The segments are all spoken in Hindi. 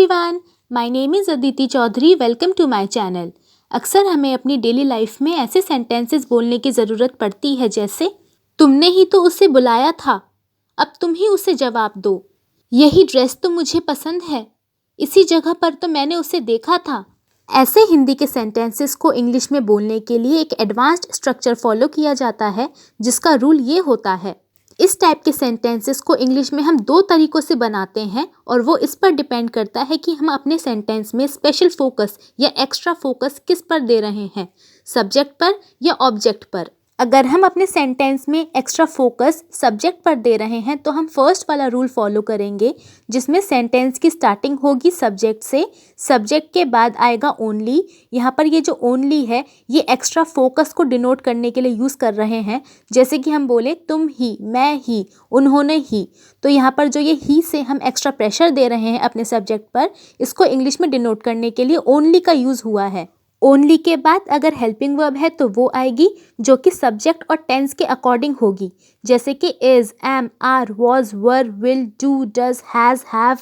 Everyone, my name is Aditi Chaudhary. Welcome to my channel. अक्सर हमें अपनी डेली लाइफ में ऐसे सेंटेंसेस बोलने की ज़रूरत पड़ती है जैसे तुमने ही तो उसे बुलाया था, अब तुम ही उसे जवाब दो। यही ड्रेस तो मुझे पसंद है, इसी जगह पर तो मैंने उसे देखा था। ऐसे हिंदी के सेंटेंसेस को इंग्लिश में बोलने के लिए एक एडवांस्ड स्ट्रक्चर फॉलो किया जाता है जिसका रूल ये होता है। इस टाइप के सेंटेंसेस को इंग्लिश में हम दो तरीक़ों से बनाते हैं और वो इस पर डिपेंड करता है कि हम अपने सेंटेंस में स्पेशल फोकस या एक्स्ट्रा फोकस किस पर दे रहे हैं, सब्जेक्ट पर या ऑब्जेक्ट पर। अगर हम अपने सेंटेंस में एक्स्ट्रा फोकस सब्जेक्ट पर दे रहे हैं तो हम फर्स्ट वाला रूल फॉलो करेंगे जिसमें सेंटेंस की स्टार्टिंग होगी सब्जेक्ट से, सब्जेक्ट के बाद आएगा ओनली। यहाँ पर ये जो ओनली है ये एक्स्ट्रा फोकस को डिनोट करने के लिए यूज़ कर रहे हैं। जैसे कि हम बोले तुम ही, मैं ही, उन्होंने ही, तो यहाँ पर जो ये ही से हम एक्स्ट्रा प्रेशर दे रहे हैं अपने सब्जेक्ट पर, इसको इंग्लिश में डिनोट करने के लिए ओनली का यूज़ हुआ है। ओनली के बाद अगर हेल्पिंग वर्ब है तो वो आएगी जो कि सब्जेक्ट और टेंस के अकॉर्डिंग होगी, जैसे कि is, am, are, was, were, will, do, does, has, have.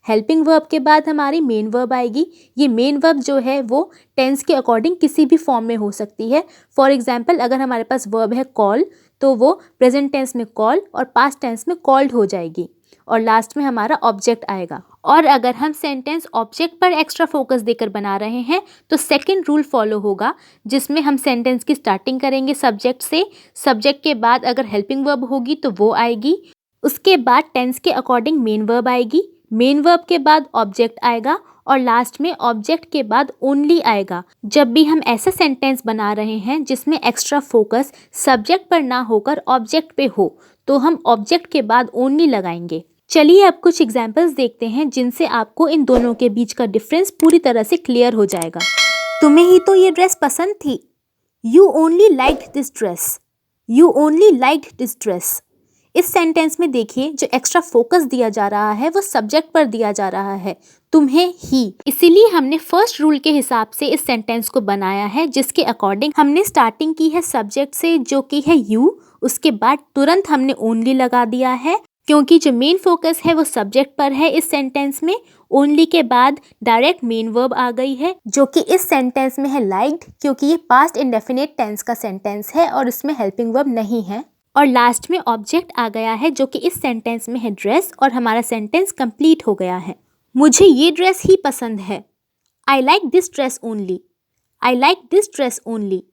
Helping verb के बाद हमारी मेन वर्ब आएगी। ये मेन वर्ब जो है वो टेंस के अकॉर्डिंग किसी भी फॉर्म में हो सकती है। फॉर एग्जाम्पल अगर हमारे पास वर्ब है कॉल तो वो प्रेजेंट टेंस में कॉल और पास्ट टेंस में कॉल्ड हो जाएगी और लास्ट में हमारा ऑब्जेक्ट आएगा। और अगर हम सेंटेंस ऑब्जेक्ट पर एक्स्ट्रा फोकस देकर बना रहे हैं तो सेकंड रूल फॉलो होगा जिसमें हम सेंटेंस की स्टार्टिंग करेंगे सब्जेक्ट से, सब्जेक्ट के बाद अगर हेल्पिंग वर्ब होगी तो वो आएगी, उसके बाद टेंस के अकॉर्डिंग मेन वर्ब आएगी, मेन वर्ब के बाद ऑब्जेक्ट आएगा और लास्ट में ऑब्जेक्ट के बाद ओनली आएगा। जब भी हम ऐसा सेंटेंस बना रहे हैं जिसमें एक्स्ट्रा फोकस सब्जेक्ट पर ना होकर ऑब्जेक्ट पे हो तो हम ऑब्जेक्ट के बाद ओनली लगाएंगे। चलिए अब कुछ एग्जाम्पल्स देखते हैं जिनसे आपको इन दोनों के बीच का डिफरेंस पूरी तरह से क्लियर हो जाएगा। तुम्हें ही तो ये ड्रेस पसंद थी, you only liked this dress, you only liked this dress. इस सेंटेंस में देखिए जो एक्स्ट्रा फोकस दिया जा रहा है वो सब्जेक्ट पर दिया जा रहा है, तुम्हें ही। इसीलिए हमने फर्स्ट रूल के हिसाब से इस सेंटेंस को बनाया है जिसके अकॉर्डिंग हमने स्टार्टिंग की है सब्जेक्ट से जो कि है यू, उसके बाद तुरंत हमने ओनली लगा दिया है क्योंकि जो मेन फोकस है वो सब्जेक्ट पर है। इस सेंटेंस में ओनली के बाद डायरेक्ट मेन वर्ब आ गई है जो कि इस सेंटेंस में है लाइक्ड क्योंकि ये पास्ट इंडेफिनिट टेंस का सेंटेंस है और इसमें हेल्पिंग वर्ब नहीं है। और लास्ट में ऑब्जेक्ट आ गया है जो कि इस सेंटेंस में है ड्रेस और हमारा सेंटेंस कंप्लीट हो गया है। मुझे ये ड्रेस ही पसंद है, I like this dress only, I like this dress only.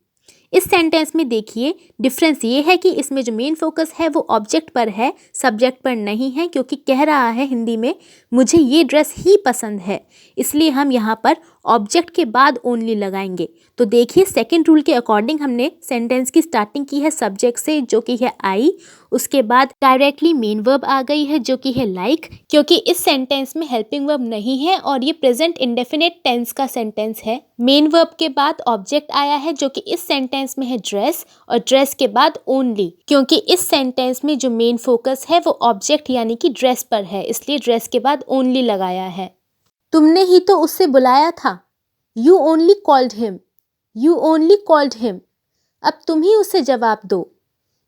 इस सेंटेंस में देखिए डिफरेंस ये है कि इसमें जो मेन फोकस है वो ऑब्जेक्ट पर है, सब्जेक्ट पर नहीं है क्योंकि कह रहा है हिंदी में मुझे ये ड्रेस ही पसंद है, इसलिए हम यहाँ पर ऑब्जेक्ट के बाद ओनली लगाएंगे। तो देखिए सेकंड रूल के अकॉर्डिंग हमने सेंटेंस की स्टार्टिंग की है सब्जेक्ट से जो कि है आई, उसके बाद डायरेक्टली मेन वर्ब आ गई है जो कि है लाइक क्योंकि इस सेंटेंस में हेल्पिंग वर्ब नहीं है और ये प्रेजेंट इंडेफिनिट टेंस का सेंटेंस है। मेन वर्ब के बाद ऑब्जेक्ट आया है जो कि इस सेंटेंस में है ड्रेस और ड्रेस के बाद ओनली क्योंकि इस सेंटेंस में जो मेन फोकस है वो ऑब्जेक्ट यानी कि ड्रेस पर है, इसलिए ड्रेस के बाद ओनली लगाया है। तुमने ही तो उससे बुलाया था, you only called him, you only called him. अब तुम ही उसे जवाब दो,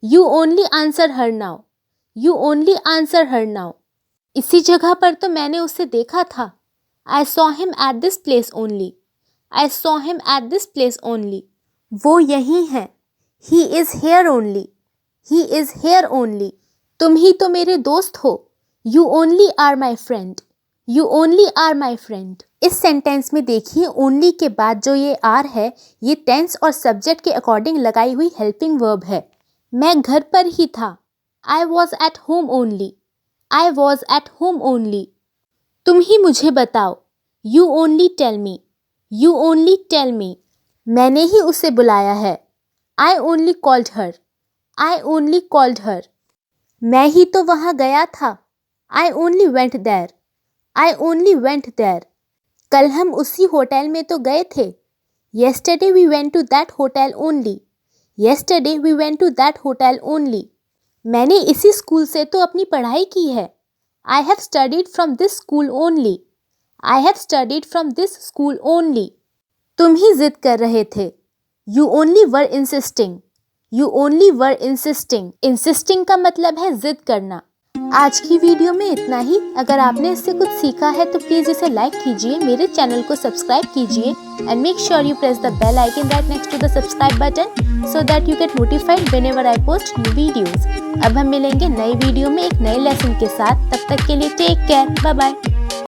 you only answer her now, you only answer her now. इसी जगह पर तो मैंने उसे देखा था, I saw him at this place only, I saw him at this place only. वो यही है, he is here only, he is here only. तुम ही तो मेरे दोस्त हो, you only are my friend, you only are my friend. इस सेंटेंस में देखिए ओनली के बाद जो ये आर है ये टेंस और सब्जेक्ट के अकॉर्डिंग लगाई हुई हेल्पिंग वर्ब है। मैं घर पर ही था, I was at home only, I was at home only. तुम ही मुझे बताओ, you only tell me, you only tell me. मैंने ही उसे बुलाया है, I only called her, I only called her. मैं ही तो वहाँ गया था, I only went there, I only went there. कल हम उसी होटल में तो गए थे, yesterday we went to that hotel only, yesterday we went to that hotel only. मैंने इसी स्कूल से तो अपनी पढ़ाई की है, I have studied from this school only, I have studied from this school only. तुम ही जिद कर रहे थे, you only were insisting, you only were insisting. Insisting का मतलब है जिद करना। आज की वीडियो में इतना ही। अगर आपने इससे कुछ सीखा है तो प्लीज इसे लाइक कीजिए, मेरे चैनल को सब्सक्राइब कीजिए and make sure you press the bell icon right next to the subscribe button so that you get notified whenever I post new videos. अब हम मिलेंगे नई वीडियो में एक नए लेसन के साथ। तब तक के लिए टेक केयर, बाय बाय।